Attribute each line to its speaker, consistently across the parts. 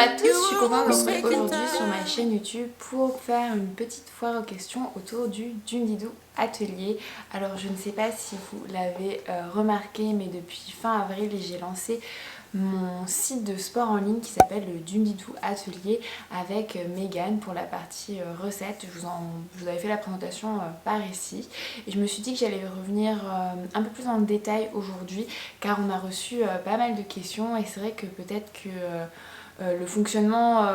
Speaker 1: à tous, je suis contente de vous retrouver aujourd'hui sur ma chaîne YouTube pour faire une petite foire aux questions autour du Dundidoo Atelier. Alors je ne sais pas si vous l'avez remarqué, mais depuis fin avril j'ai lancé mon site de sport en ligne qui s'appelle le Dundidoo Atelier avec Megan pour la partie recette. Je vous avais fait la présentation par ici et je me suis dit que j'allais revenir un peu plus en détail aujourd'hui car on a reçu pas mal de questions et c'est vrai que peut-être que le fonctionnement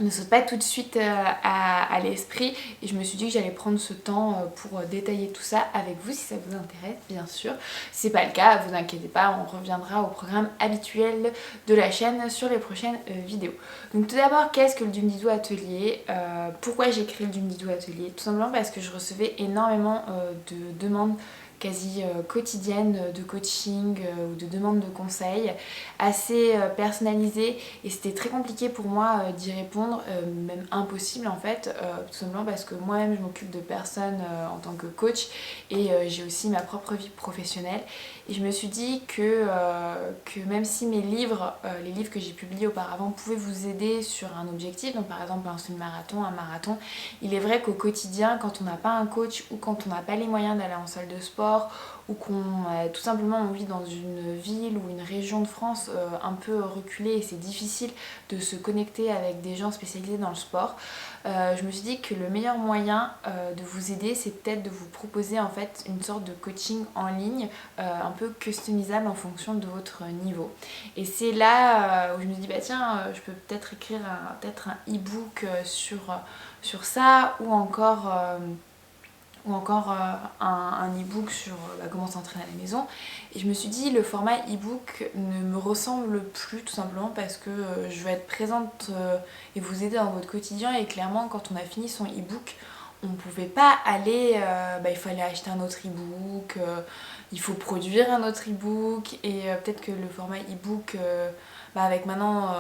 Speaker 1: ne saute pas tout de suite à l'esprit et je me suis dit que j'allais prendre ce temps pour détailler tout ça avec vous si ça vous intéresse bien sûr. Si c'est pas le cas, vous inquiétez pas, on reviendra au programme habituel de la chaîne sur les prochaines vidéos. Donc tout d'abord, qu'est-ce que le Dundidoo Atelier? Pourquoi j'ai créé le Dundidoo Atelier? Tout simplement parce que je recevais énormément de demandes quasi quotidienne de coaching ou de demande de conseils assez personnalisées et c'était très compliqué pour moi d'y répondre, même impossible en fait, tout simplement parce que moi-même je m'occupe de personnes en tant que coach et j'ai aussi ma propre vie professionnelle et je me suis dit que même si mes livres, les livres que j'ai publiés auparavant pouvaient vous aider sur un objectif, donc par exemple un semi-marathon, un marathon, il est vrai qu'au quotidien quand on n'a pas un coach ou quand on n'a pas les moyens d'aller en salle de sport ou qu'on a tout simplement on vit dans une ville ou une région de France un peu reculée et c'est difficile de se connecter avec des gens spécialisés dans le sport, je me suis dit que le meilleur moyen de vous aider c'est peut-être de vous proposer en fait une sorte de coaching en ligne un peu customisable en fonction de votre niveau et c'est là où je me dis bah tiens je peux peut-être écrire peut-être un e-book sur ça ou encore un e-book sur comment s'entraîner à la maison et je me suis dit le format e-book ne me ressemble plus tout simplement parce que je veux être présente et vous aider dans votre quotidien et clairement quand on a fini son e-book on ne pouvait pas aller, il fallait acheter un autre e-book, il faut produire un autre e-book et peut-être que le format e-book avec maintenant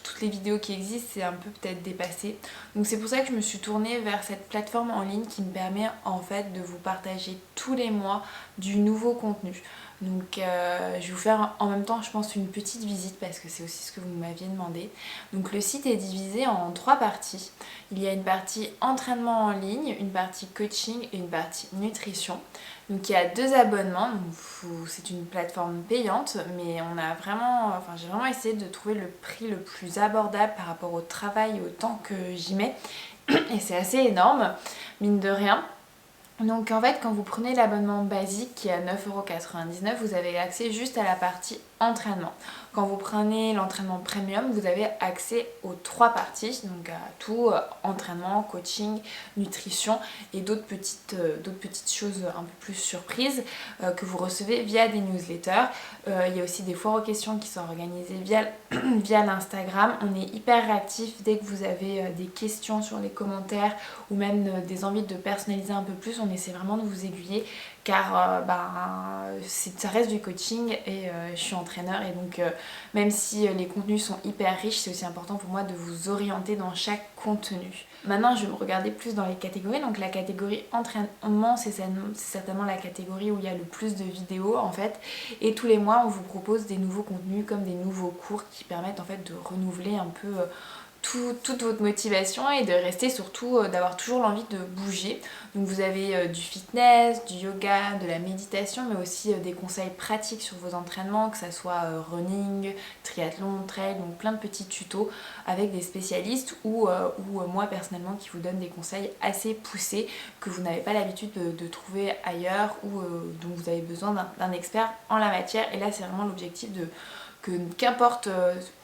Speaker 1: toutes les vidéos qui existent c'est un peu peut-être dépassé donc c'est pour ça que je me suis tournée vers cette plateforme en ligne qui me permet en fait de vous partager tous les mois du nouveau contenu. Donc je vais vous faire en même temps je pense une petite visite parce que c'est aussi ce que vous m'aviez demandé. Donc le site est divisé en 3 parties. Il y a une partie entraînement en ligne, une partie coaching et une partie nutrition. Donc il y a 2 abonnements, c'est une plateforme payante mais j'ai vraiment essayé de trouver le prix le plus abordable par rapport au travail et au temps que j'y mets et c'est assez énorme mine de rien. Donc en fait quand vous prenez l'abonnement basique qui est à 9,99 €, vous avez accès juste à la partie entraînement. Quand vous prenez l'entraînement premium, vous avez accès aux 3 parties, donc à tout, entraînement, coaching, nutrition et d'autres petites choses un peu plus surprises que vous recevez via des newsletters. Il y a aussi des foires aux questions qui sont organisées via l'Instagram. On est hyper réactif dès que vous avez des questions sur les commentaires ou même des envies de personnaliser un peu plus, on essaie vraiment de vous aiguiller car ça reste du coaching et je suis entraîneur et donc même si les contenus sont hyper riches c'est aussi important pour moi de vous orienter dans chaque contenu. Maintenant je vais me regarder plus dans les catégories, donc la catégorie entraînement c'est certainement la catégorie où il y a le plus de vidéos en fait et tous les mois on vous propose des nouveaux contenus comme des nouveaux cours qui permettent en fait de renouveler un peu toute votre motivation et de rester surtout, d'avoir toujours l'envie de bouger. Donc vous avez du fitness, du yoga, de la méditation mais aussi des conseils pratiques sur vos entraînements que ça soit running, triathlon, trail, donc plein de petits tutos avec des spécialistes ou moi personnellement qui vous donne des conseils assez poussés que vous n'avez pas l'habitude de trouver ailleurs ou dont vous avez besoin d'un expert en la matière et là c'est vraiment l'objectif que qu'importe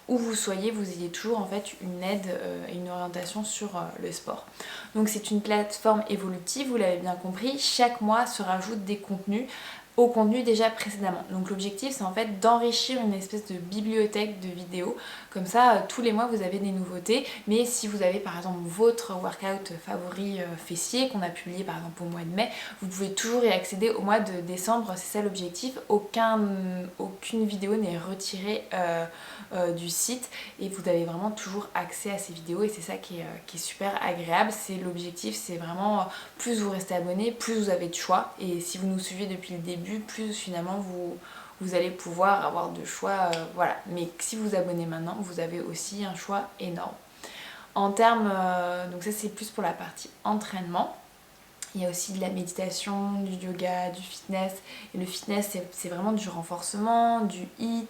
Speaker 1: où vous soyez, vous ayez toujours en fait une aide et une orientation sur le sport. Donc c'est une plateforme évolutive, vous l'avez bien compris, chaque mois se rajoutent des contenus au contenu déjà précédemment. Donc l'objectif c'est en fait d'enrichir une espèce de bibliothèque de vidéos, comme ça tous les mois vous avez des nouveautés, mais si vous avez par exemple votre workout favori fessier qu'on a publié par exemple au mois de mai, vous pouvez toujours y accéder au mois de décembre, c'est ça l'objectif, aucune vidéo n'est retirée du site et vous avez vraiment toujours accès à ces vidéos et c'est ça qui est super agréable. C'est l'objectif, c'est vraiment plus vous restez abonné, plus vous avez de choix et si vous nous suivez depuis le début, plus finalement vous allez pouvoir avoir de choix, voilà. Mais si vous vous abonnez maintenant, vous avez aussi un choix énorme. En termes, donc ça c'est plus pour la partie entraînement. Il y a aussi de la méditation, du yoga, du fitness. Et le fitness, c'est vraiment du renforcement, du HIIT,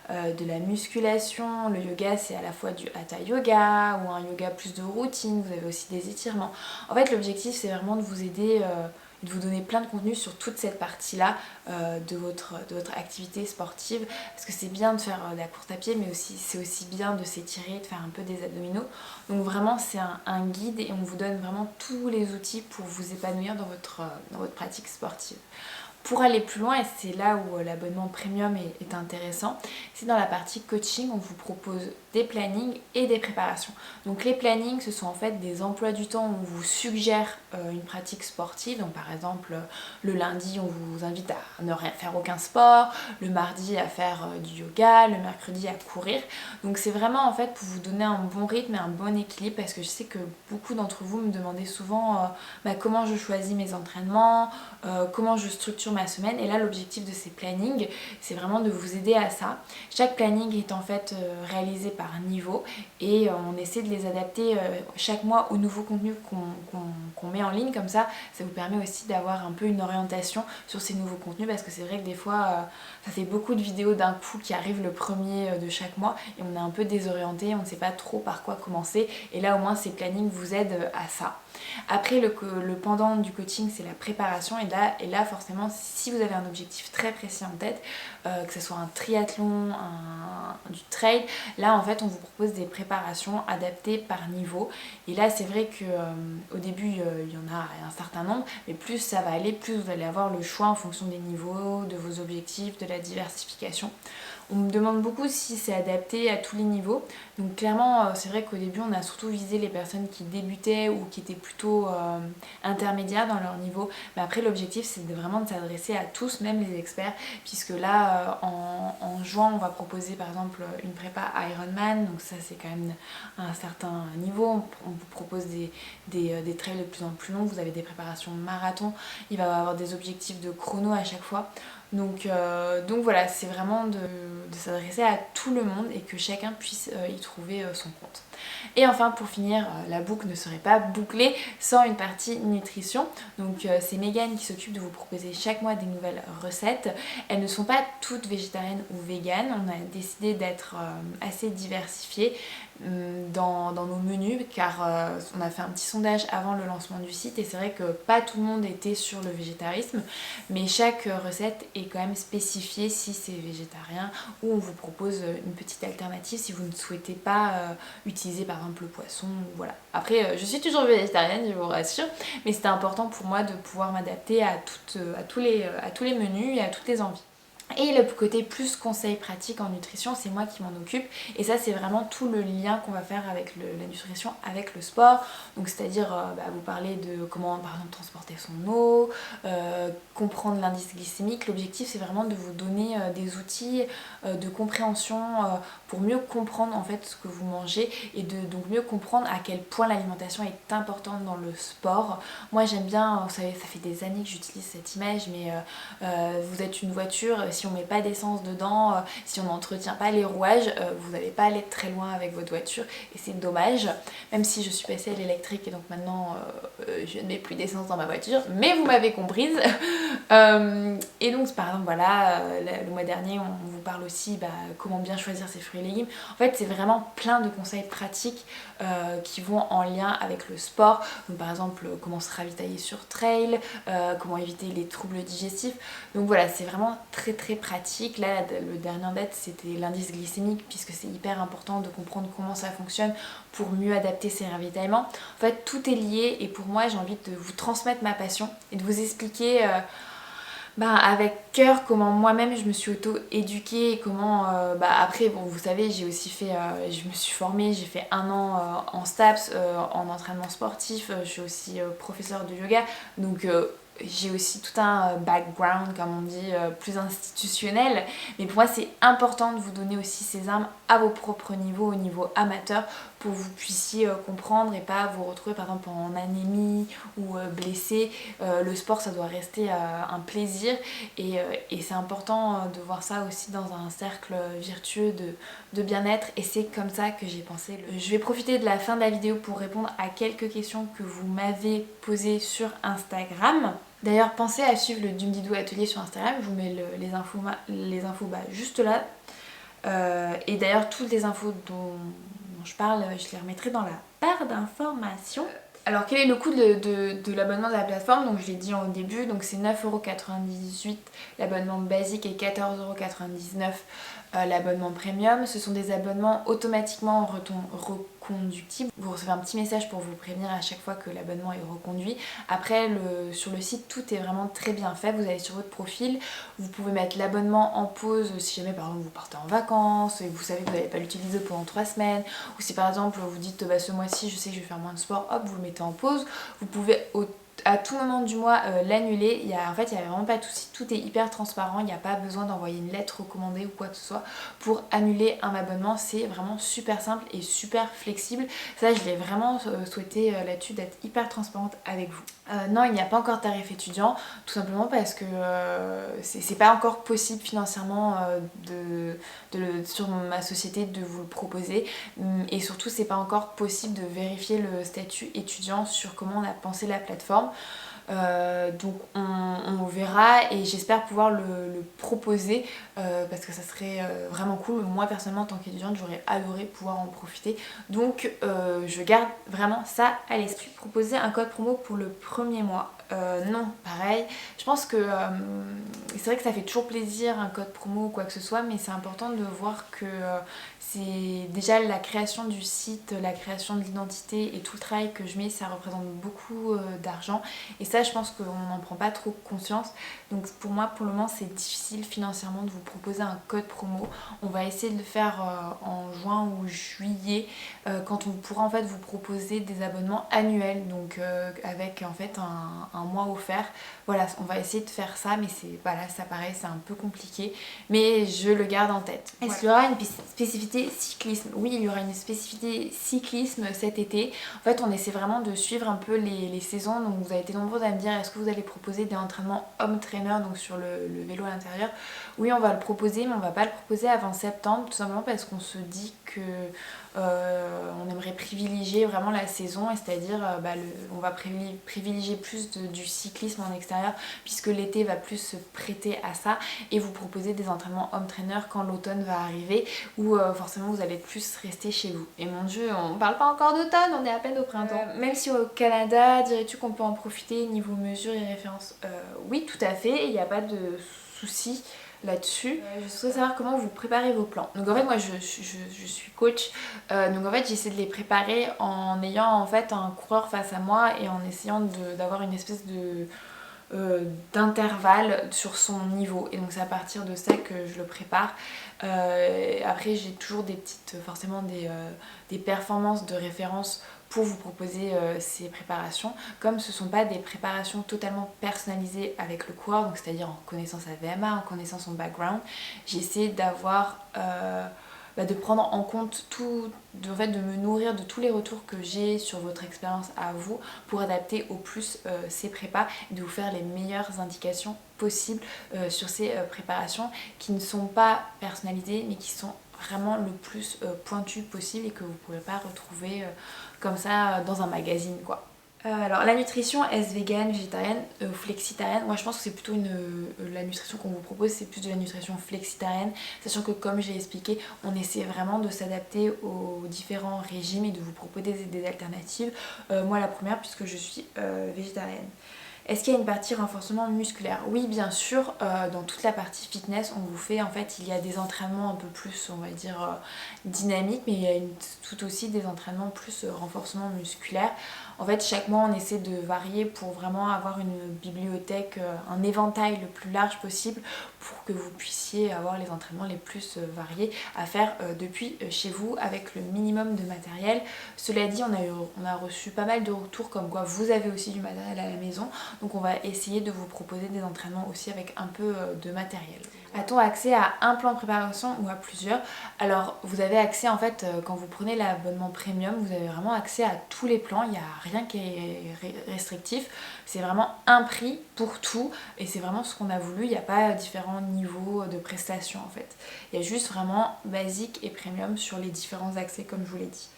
Speaker 1: de la musculation. Le yoga, c'est à la fois du hatha yoga ou un yoga plus de routine. Vous avez aussi des étirements. En fait, l'objectif, c'est vraiment de vous aider, de vous donner plein de contenu sur toute cette partie-là de votre activité sportive. Parce que c'est bien de faire de la course à pied, mais c'est aussi bien de s'étirer, de faire un peu des abdominaux. Donc vraiment, c'est un guide et on vous donne vraiment tous les outils pour vous épanouir dans votre pratique sportive. Pour aller plus loin, et c'est là où l'abonnement premium est intéressant, c'est dans la partie coaching, on vous propose des plannings et des préparations. Donc les plannings, ce sont en fait des emplois du temps où on vous suggère une pratique sportive. Donc par exemple, le lundi, on vous invite à ne rien faire aucun sport, le mardi à faire du yoga, le mercredi à courir. Donc c'est vraiment en fait pour vous donner un bon rythme et un bon équilibre, parce que je sais que beaucoup d'entre vous me demandez souvent comment je choisis mes entraînements, comment je structure ma semaine. Et là, l'objectif de ces plannings, c'est vraiment de vous aider à ça. Chaque planning est en fait réalisé par niveau et on essaie de les adapter chaque mois au nouveau contenu qu'on met en ligne. Comme ça vous permet aussi d'avoir un peu une orientation sur ces nouveaux contenus, parce que c'est vrai que des fois ça fait beaucoup de vidéos d'un coup qui arrivent le premier de chaque mois et on est un peu désorienté, on ne sait pas trop par quoi commencer, et là au moins ces plannings vous aident à ça. Après, le pendant du coaching, c'est la préparation, et là forcément, si vous avez un objectif très précis en tête, que ce soit un triathlon, du trail, là en fait on vous propose des préparations adaptées par niveau. Et là c'est vrai que au début il y en a un certain nombre, mais plus ça va aller, plus vous allez avoir le choix en fonction des niveaux, de vos objectifs, de la diversification. On me demande beaucoup si c'est adapté à tous les niveaux. Donc clairement, c'est vrai qu'au début, on a surtout visé les personnes qui débutaient ou qui étaient plutôt intermédiaires dans leur niveau. Mais après, l'objectif, c'est vraiment de s'adresser à tous, même les experts, puisque là, en juin, on va proposer par exemple une prépa Ironman. Donc ça, c'est quand même un certain niveau. On vous propose des trails de plus en plus longs. Vous avez des préparations marathon. Il va y avoir des objectifs de chrono à chaque fois. Donc voilà, c'est vraiment de s'adresser à tout le monde et que chacun puisse y trouver son compte. Et enfin, pour finir, la boucle ne serait pas bouclée sans une partie nutrition. Donc c'est Mégane qui s'occupe de vous proposer chaque mois des nouvelles recettes. Elles ne sont pas toutes végétariennes ou véganes. On a décidé d'être assez diversifié dans nos menus, car on a fait un petit sondage avant le lancement du site et c'est vrai que pas tout le monde était sur le végétarisme, mais chaque recette est quand même spécifiée si c'est végétarien, ou on vous propose une petite alternative si vous ne souhaitez pas utiliser par exemple le poisson. Voilà. Après je suis toujours végétarienne, je vous rassure, mais c'était important pour moi de pouvoir m'adapter à tous les menus et à toutes les envies. Et le côté plus conseil pratique en nutrition, c'est moi qui m'en occupe, et ça c'est vraiment tout le lien qu'on va faire avec la nutrition, avec le sport. Donc c'est-à-dire vous parler de comment par exemple transporter son eau, comprendre l'indice glycémique. L'objectif c'est vraiment de vous donner des outils de compréhension pour mieux comprendre en fait ce que vous mangez, et donc mieux comprendre à quel point l'alimentation est importante dans le sport. Moi j'aime bien, vous savez, ça fait des années que j'utilise cette image, mais vous êtes une voiture, si on met pas d'essence dedans, si on n'entretient pas les rouages, vous n'allez pas aller très loin avec votre voiture, et c'est dommage. Même si je suis passée à l'électrique et donc maintenant je ne mets plus d'essence dans ma voiture, mais vous m'avez comprise. Et donc par exemple voilà, le mois dernier on vous parle aussi comment bien choisir ses fruits et légumes. En fait c'est vraiment plein de conseils pratiques qui vont en lien avec le sport. Donc par exemple comment se ravitailler sur trail, comment éviter les troubles digestifs. Donc voilà, c'est vraiment très très pratique. Là le dernier en date c'était l'indice glycémique, puisque c'est hyper important de comprendre comment ça fonctionne pour mieux adapter ses ravitaillements. En fait tout est lié, et pour moi j'ai envie de vous transmettre ma passion et de vous expliquer avec cœur comment moi-même je me suis auto-éduquée, et comment après bon vous savez j'ai aussi fait je me suis formée, j'ai fait 1 an en STAPS en entraînement sportif, je suis aussi professeure de yoga, donc j'ai aussi tout un background, comme on dit, plus institutionnel. Mais pour moi, c'est important de vous donner aussi ces armes à vos propres niveaux, au niveau amateur, pour que vous puissiez comprendre et pas vous retrouver par exemple en anémie ou blessé. Le sport, ça doit rester un plaisir et c'est important de voir ça aussi dans un cercle virtueux de bien-être, et c'est comme ça que j'ai pensé. Je vais profiter de la fin de la vidéo pour répondre à quelques questions que vous m'avez posées sur Instagram. D'ailleurs, pensez à suivre le Dumdidou Atelier sur Instagram, je vous mets les infos juste là. Et d'ailleurs, toutes les infos dont je parle, je les remettrai dans la barre d'informations. Alors, quel est le coût de l'abonnement de la plateforme? Donc, je l'ai dit au début, donc c'est 9,98€ l'abonnement basique et 14,99€ l'abonnement premium. Ce sont des abonnements automatiquement reconductibles. Vous recevez un petit message pour vous prévenir à chaque fois que l'abonnement est reconduit. Après, sur le site, tout est vraiment très bien fait. Vous allez sur votre profil, vous pouvez mettre l'abonnement en pause si jamais par exemple vous partez en vacances et vous savez que vous n'allez pas l'utiliser pendant 3 semaines, ou si par exemple vous dites bah, ce mois-ci je sais que je vais faire moins de sport, hop, vous le mettez en pause. Vous pouvez à tout moment du mois l'annuler. En fait il n'y a vraiment pas de souci, tout est hyper transparent, il n'y a pas besoin d'envoyer une lettre recommandée ou quoi que ce soit pour annuler un abonnement. C'est vraiment super simple et super flexible. Ça, je l'ai vraiment souhaité là-dessus, d'être hyper transparente avec vous. Non, il n'y a pas encore de tarif étudiant, tout simplement parce que c'est pas encore possible financièrement sur ma société de vous le proposer, et surtout c'est pas encore possible de vérifier le statut étudiant sur comment on a pensé la plateforme. Donc on verra, et j'espère pouvoir le proposer parce que ça serait vraiment cool. Moi personnellement en tant qu'étudiante j'aurais adoré pouvoir en profiter, donc je garde vraiment ça à l'esprit. Proposer un code promo pour le premier mois, non, pareil, je pense que c'est vrai que ça fait toujours plaisir un code promo ou quoi que ce soit, mais c'est important de voir que c'est déjà la création du site, la création de l'identité et tout le travail que je mets, ça représente beaucoup d'argent, et ça je pense qu'on n'en prend pas trop conscience. Donc pour moi pour le moment c'est difficile financièrement de vous proposer un code promo. On va essayer de le faire en juin ou juillet, quand on pourra en fait vous proposer des abonnements annuels, donc avec en fait un mois offert. Voilà, on va essayer de faire ça, mais voilà, ça paraît c'est un peu compliqué, mais je le garde en tête. Est-ce qu'il y aura une spécificité cyclisme? Oui, il y aura une spécificité cyclisme cet été. En fait on essaie vraiment de suivre un peu les saisons, donc vous avez été nombreux à me dire est-ce que vous allez proposer des entraînements home trainer, donc sur le vélo à l'intérieur. Oui, on va le proposer, mais on va pas le proposer avant septembre, tout simplement parce qu'on se dit que on aimerait privilégier vraiment la saison, et c'est-à-dire on va privilégier plus du cyclisme en extérieur, puisque l'été va plus se prêter à ça, et vous proposer des entraînements home trainer quand l'automne va arriver, où forcément vous allez plus rester chez vous. Et mon dieu, on parle pas encore d'automne, on est à peine au printemps. Même si au Canada, dirais-tu qu'on peut en profiter niveau mesures et références? Oui, tout à fait, il n'y a pas de souci là-dessus. Je souhaiterais savoir comment vous préparez vos plans. Donc en fait moi je suis coach, donc en fait j'essaie de les préparer en ayant en fait un coureur face à moi et en essayant d'avoir une espèce d'intervalle sur son niveau, et donc c'est à partir de ça que je le prépare. Après j'ai toujours forcément des performances de référence pour vous proposer ces préparations, comme ce ne sont pas des préparations totalement personnalisées avec le coureur, donc c'est-à-dire en connaissant sa VMA, en connaissant son background. J'essaie d'avoir de prendre en compte de me nourrir de tous les retours que j'ai sur votre expérience à vous, pour adapter au plus ces prépas et de vous faire les meilleures indications possibles sur ces préparations qui ne sont pas personnalisées mais qui sont vraiment le plus pointues possible et que vous ne pourrez pas retrouver comme ça dans un magazine quoi. Alors la nutrition, est-ce vegan, végétarienne, flexitarienne? Moi je pense que c'est plutôt la nutrition qu'on vous propose, c'est plus de la nutrition flexitarienne, sachant que comme j'ai expliqué, on essaie vraiment de s'adapter aux différents régimes et de vous proposer des alternatives. Moi la première, puisque je suis végétarienne. Est-ce qu'il y a une partie renforcement musculaire? Oui, bien sûr, dans toute la partie fitness, on vous fait, en fait, il y a des entraînements un peu plus, on va dire, dynamiques, mais il y a tout aussi des entraînements plus renforcement musculaire. En fait chaque mois on essaie de varier pour vraiment avoir une bibliothèque, un éventail le plus large possible pour que vous puissiez avoir les entraînements les plus variés à faire depuis chez vous avec le minimum de matériel. Cela dit, on a reçu pas mal de retours comme quoi vous avez aussi du matériel à la maison, donc on va essayer de vous proposer des entraînements aussi avec un peu de matériel. A-t-on accès à un plan de préparation ou à plusieurs? Alors vous avez accès en fait, quand vous prenez l'abonnement premium, vous avez vraiment accès à tous les plans, il n'y a rien qui est restrictif, c'est vraiment un prix pour tout et c'est vraiment ce qu'on a voulu, il n'y a pas différents niveaux de prestations en fait. Il y a juste vraiment basique et premium sur les différents accès comme je vous l'ai dit.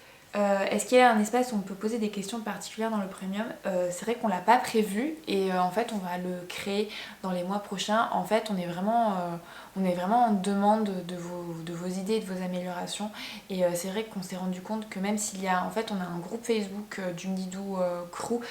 Speaker 1: Est-ce qu'il y a un espace où on peut poser des questions particulières dans le premium? C'est vrai qu'on l'a pas prévu et en fait on va le créer dans les mois prochains. En fait on est vraiment en demande de vos idées et de vos améliorations et c'est vrai qu'on s'est rendu compte que même s'il y a, en fait on a un groupe Facebook du Mdidou Crew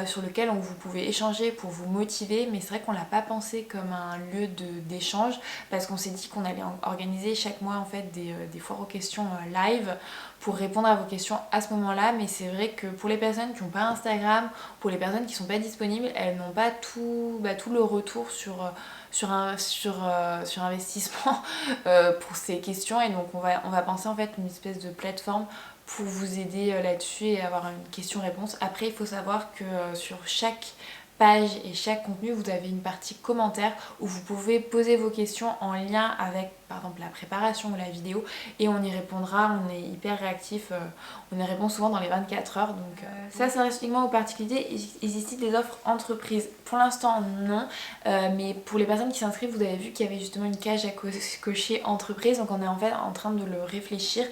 Speaker 1: sur lequel vous pouvez échanger pour vous motiver, mais c'est vrai qu'on l'a pas pensé comme un lieu d'échange parce qu'on s'est dit qu'on allait organiser chaque mois en fait des foires aux questions live pour répondre à vos questions à ce moment-là, mais c'est vrai que pour les personnes qui n'ont pas Instagram, pour les personnes qui ne sont pas disponibles, elles n'ont pas tout le retour sur investissement pour ces questions et donc on va penser en fait une espèce de plateforme pour vous aider là-dessus et avoir une question-réponse. Après il faut savoir que sur chaque page et chaque contenu vous avez une partie commentaire où vous pouvez poser vos questions en lien avec par exemple la préparation ou la vidéo et on y répondra, on est hyper réactif, on y répond souvent dans les 24 heures donc ça reste uniquement aux particuliers. Existe-t-il des offres entreprises? Pour l'instant non, mais pour les personnes qui s'inscrivent vous avez vu qu'il y avait justement une cage à cocher entreprise, donc on est en fait en train de le réfléchir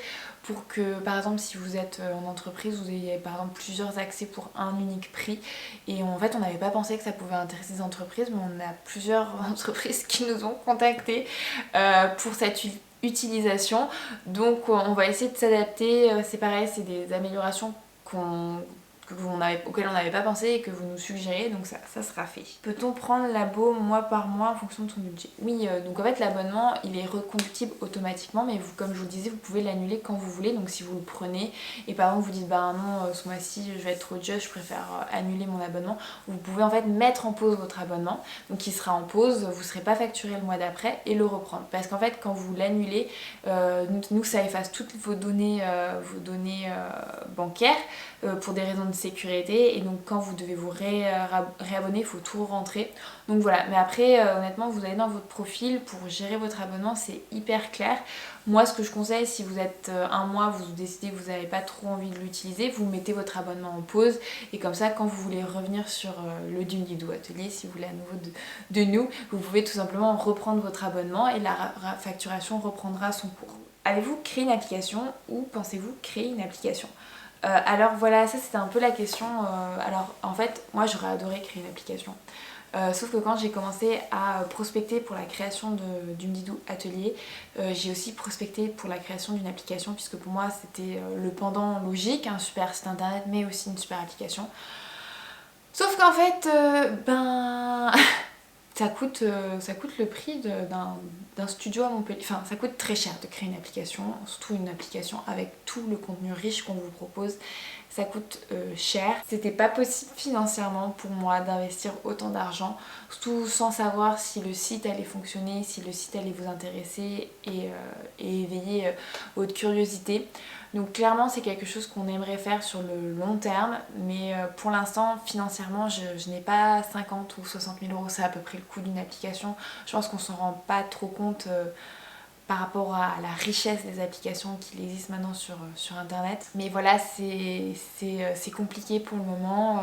Speaker 1: pour que par exemple si vous êtes en entreprise vous ayez par exemple plusieurs accès pour un unique prix et en fait on n'avait pas pensé que ça pouvait intéresser les entreprises, mais on a plusieurs entreprises qui nous ont contactés pour cette utilisation, donc on va essayer de s'adapter. C'est pareil, c'est des améliorations auxquelles on n'avait pas pensé et que vous nous suggérez, donc ça sera fait. Peut-on prendre l'abo mois par mois en fonction de son budget? Oui, donc en fait l'abonnement il est reconductible automatiquement, mais vous, comme je vous le disais, vous pouvez l'annuler quand vous voulez. Donc si vous le prenez et par exemple vous dites bah non ce mois-ci je vais être trop just, je préfère annuler mon abonnement, vous pouvez en fait mettre en pause votre abonnement, donc il sera en pause, vous ne serez pas facturé le mois d'après et le reprendre, parce qu'en fait quand vous l'annulez, nous ça efface toutes vos données bancaires pour des raisons de sécurité, et donc quand vous devez vous réabonner il faut tout rentrer, donc voilà. Mais après honnêtement vous allez dans votre profil pour gérer votre abonnement, c'est hyper clair. Moi ce que je conseille, si vous êtes un mois, vous décidez que vous n'avez pas trop envie de l'utiliser, vous mettez votre abonnement en pause et comme ça quand vous voulez revenir sur le Mdidou Atelier, si vous voulez à nouveau de nous, vous pouvez tout simplement reprendre votre abonnement et la facturation reprendra son cours. Avez-vous créé une application ou pensez-vous créer une application? Alors voilà, ça c'était un peu la question. Alors en fait, moi j'aurais adoré créer une application. Sauf que quand j'ai commencé à prospecter pour la création du Mdidou Atelier, j'ai aussi prospecté pour la création d'une application, puisque pour moi c'était le pendant logique, un super site internet mais aussi une super application. Sauf qu'en fait, ça coûte le prix d'un studio à Montpellier. Enfin, ça coûte très cher de créer une application, surtout une application avec tout le contenu riche qu'on vous propose. Ça coûte cher. C'était pas possible financièrement pour moi d'investir autant d'argent, surtout sans savoir si le site allait fonctionner, si le site allait vous intéresser et éveiller votre curiosité. Donc clairement c'est quelque chose qu'on aimerait faire sur le long terme, mais pour l'instant financièrement je n'ai pas 50 ou 60 000 euros, c'est à peu près le coût d'une application. Je pense qu'on s'en rend pas trop compte par rapport à la richesse des applications qui existent maintenant sur internet. Mais voilà, c'est compliqué pour le moment.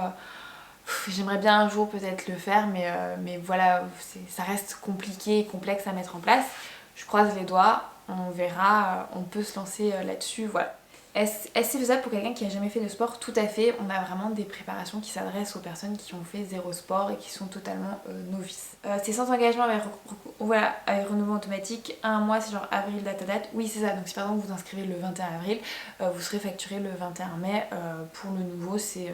Speaker 1: J'aimerais bien un jour peut-être le faire, mais voilà, ça reste compliqué et complexe à mettre en place. Je croise les doigts, on verra, on peut se lancer là-dessus, voilà. Est-ce faisable pour quelqu'un qui n'a jamais fait de sport? Tout à fait, on a vraiment des préparations qui s'adressent aux personnes qui ont fait zéro sport et qui sont totalement novices. C'est sans engagement avec renouvellement automatique, un mois c'est genre avril date. Oui c'est ça, donc si par exemple vous inscrivez le 21 avril, vous serez facturé le 21 mai, pour le nouveau c'est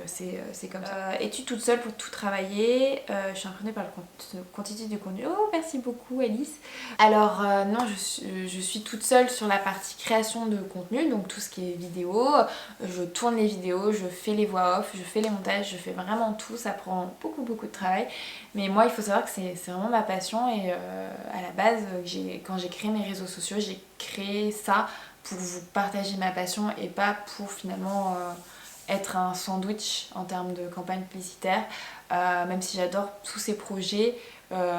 Speaker 1: comme ça. Es-tu toute seule pour tout travailler? Je suis impressionnée par la quantité du contenu. Oh merci beaucoup Alice. Alors non, je suis toute seule sur la partie création de contenu, donc tout ce qui est vidéo vidéos, je tourne les vidéos, je fais les voix off, je fais les montages, je fais vraiment tout, ça prend beaucoup de travail. Mais moi il faut savoir que c'est vraiment ma passion et à la base quand j'ai créé mes réseaux sociaux, j'ai créé ça pour vous partager ma passion et pas pour finalement être un sandwich en termes de campagne publicitaire. Même si j'adore tous ces projets,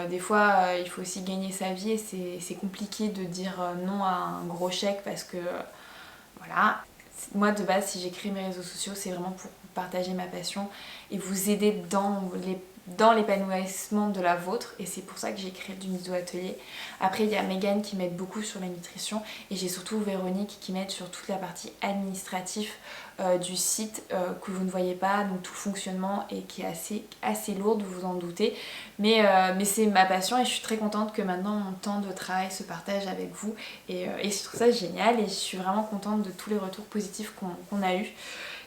Speaker 1: des fois il faut aussi gagner sa vie et c'est compliqué de dire non à un gros chèque parce que voilà. Moi de base si j'ai créé mes réseaux sociaux c'est vraiment pour partager ma passion et vous aider dans l'épanouissement de la vôtre et c'est pour ça que j'ai créé le Jum Didou Atelier. Après il y a Megan qui m'aide beaucoup sur la nutrition et j'ai surtout Véronique qui m'aide sur toute la partie administrative du site que vous ne voyez pas, donc tout le fonctionnement et qui est assez lourde, vous vous en doutez, mais c'est ma passion et je suis très contente que maintenant mon temps de travail se partage avec vous et je trouve ça génial et je suis vraiment contente de tous les retours positifs qu'on a eu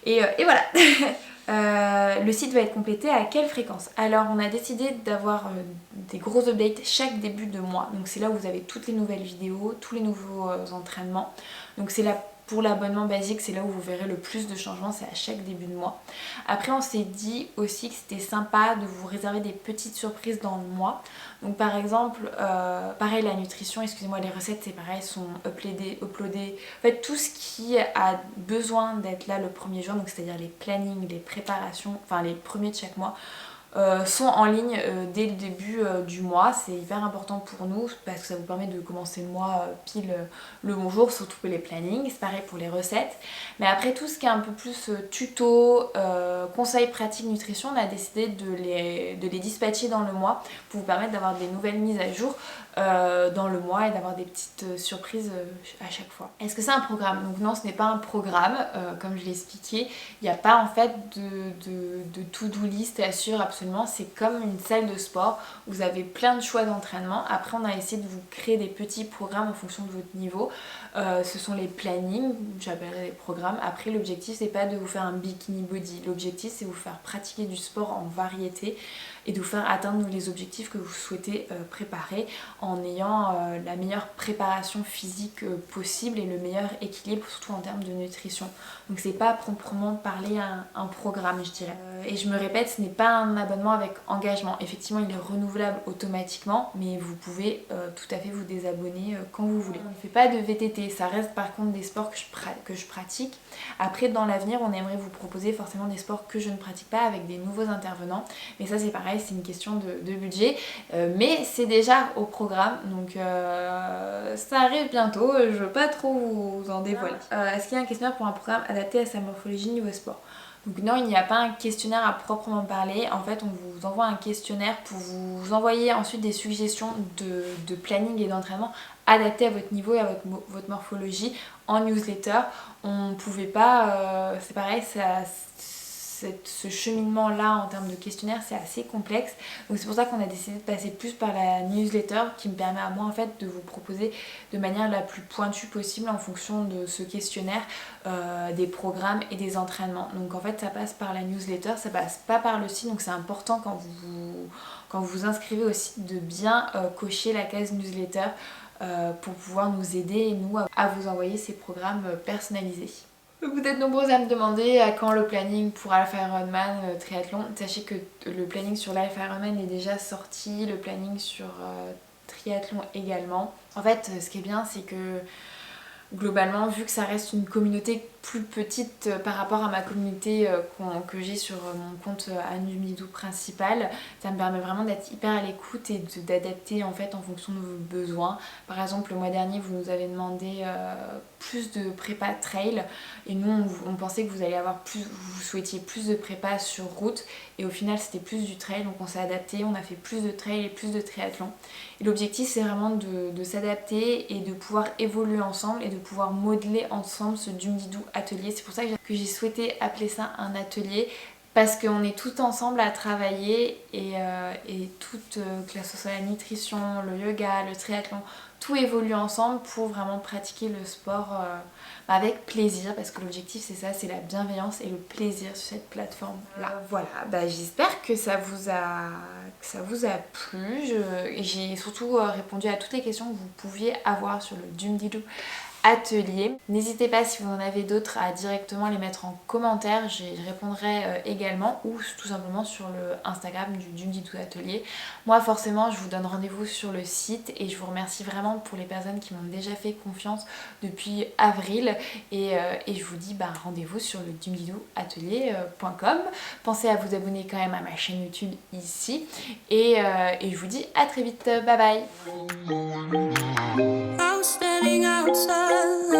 Speaker 1: et voilà. Le site va être complété à quelle fréquence? Alors on a décidé d'avoir des gros updates chaque début de mois, donc c'est là où vous avez toutes les nouvelles vidéos, tous les nouveaux entraînements, donc c'est là pour l'abonnement basique, c'est là où vous verrez le plus de changements, c'est à chaque début de mois. Après on s'est dit aussi que c'était sympa de vous réserver des petites surprises dans le mois. Donc par exemple, pareil la nutrition, excusez-moi, les recettes c'est pareil, sont uploadées. En fait tout ce qui a besoin d'être là le premier jour, donc c'est-à-dire les plannings, les préparations, enfin les premiers de chaque mois, sont en ligne dès le début du mois. C'est hyper important pour nous parce que ça vous permet de commencer le mois pile le bon jour, surtout pour les plannings. C'est pareil pour les recettes. Mais après tout ce qui est un peu plus tuto, conseils pratiques nutrition, on a décidé de les dispatcher dans le mois pour vous permettre d'avoir des nouvelles mises à jour dans le mois et d'avoir des petites surprises à chaque fois. Est-ce que c'est un programme? Donc non, ce n'est pas un programme, comme je l'ai expliqué. Il n'y a pas en fait de to-do list à suivre absolument. C'est comme une salle de sport. Vous avez plein de choix d'entraînement. Après, on a essayé de vous créer des petits programmes en fonction de votre niveau. Ce sont les plannings, j'appellerais des programmes. Après, l'objectif, c'est pas de vous faire un bikini body. L'objectif, c'est de vous faire pratiquer du sport en variété et de vous faire atteindre les objectifs que vous souhaitez préparer en ayant la meilleure préparation physique possible et le meilleur équilibre, surtout en termes de nutrition. Donc c'est pas proprement parler un programme, je dirais. Et je me répète, ce n'est pas un abonnement avec engagement. Effectivement, il est renouvelable automatiquement, mais vous pouvez tout à fait vous désabonner quand vous voulez. On ne fait pas de VTT, ça reste par contre des sports que je pratique. Après, dans l'avenir, on aimerait vous proposer forcément des sports que je ne pratique pas avec des nouveaux intervenants. Mais ça, c'est pareil, c'est une question de budget. Mais c'est déjà au programme, donc ça arrive bientôt. Je veux pas trop vous en dévoiler. Est-ce qu'il y a un questionnaire pour un programme adapté à sa morphologie niveau sport? Donc non, il n'y a pas un questionnaire à proprement parler. En fait, on vous envoie un questionnaire pour vous envoyer ensuite des suggestions de planning et d'entraînement adaptés à votre niveau et à votre morphologie en newsletter. On ne pouvait pas, c'est pareil, ce cheminement là en termes de questionnaire c'est assez complexe, donc c'est pour ça qu'on a décidé de passer plus par la newsletter qui me permet à moi en fait de vous proposer de manière la plus pointue possible en fonction de ce questionnaire des programmes et des entraînements. Donc en fait ça passe par la newsletter, ça passe pas par le site, donc c'est important quand vous vous inscrivez au site de bien cocher la case newsletter pour pouvoir nous aider et nous à vous envoyer ces programmes personnalisés. Vous êtes nombreuses à me demander à quand le planning pour Alpha Ironman triathlon. Sachez que le planning sur l'Alpha Ironman est déjà sorti, le planning sur triathlon également. En fait, ce qui est bien, c'est que globalement, vu que ça reste une communauté plus petite par rapport à ma communauté que j'ai sur mon compte Jum Didou principal, ça me permet vraiment d'être hyper à l'écoute et d'adapter en fait en fonction de vos besoins. Par exemple, le mois dernier, vous nous avez demandé plus de prépa trail et nous on pensait que vous souhaitiez plus de prépa sur route et au final c'était plus du trail, donc on s'est adapté, on a fait plus de trail et plus de triathlon. Et l'objectif c'est vraiment de s'adapter et de pouvoir évoluer ensemble et de pouvoir modeler ensemble ce Jum Didou atelier. C'est pour ça que j'ai souhaité appeler ça un atelier, parce qu'on est tout ensemble à travailler et que ce soit la nutrition, le yoga, le triathlon, tout évolue ensemble pour vraiment pratiquer le sport avec plaisir, parce que l'objectif c'est ça, c'est la bienveillance et le plaisir sur cette plateforme là. Voilà, j'espère que ça vous a plu. J'ai surtout répondu à toutes les questions que vous pouviez avoir sur le Jum Didou Atelier. N'hésitez pas si vous en avez d'autres à directement les mettre en commentaire, j'y répondrai également, ou tout simplement sur le Instagram du Dumdidou Atelier. Moi forcément je vous donne rendez-vous sur le site et je vous remercie vraiment pour les personnes qui m'ont déjà fait confiance depuis avril et je vous dis rendez-vous sur le dumdidouatelier.com. Pensez à vous abonner quand même à ma chaîne YouTube ici et je vous dis à très vite, bye bye. I'm standing outside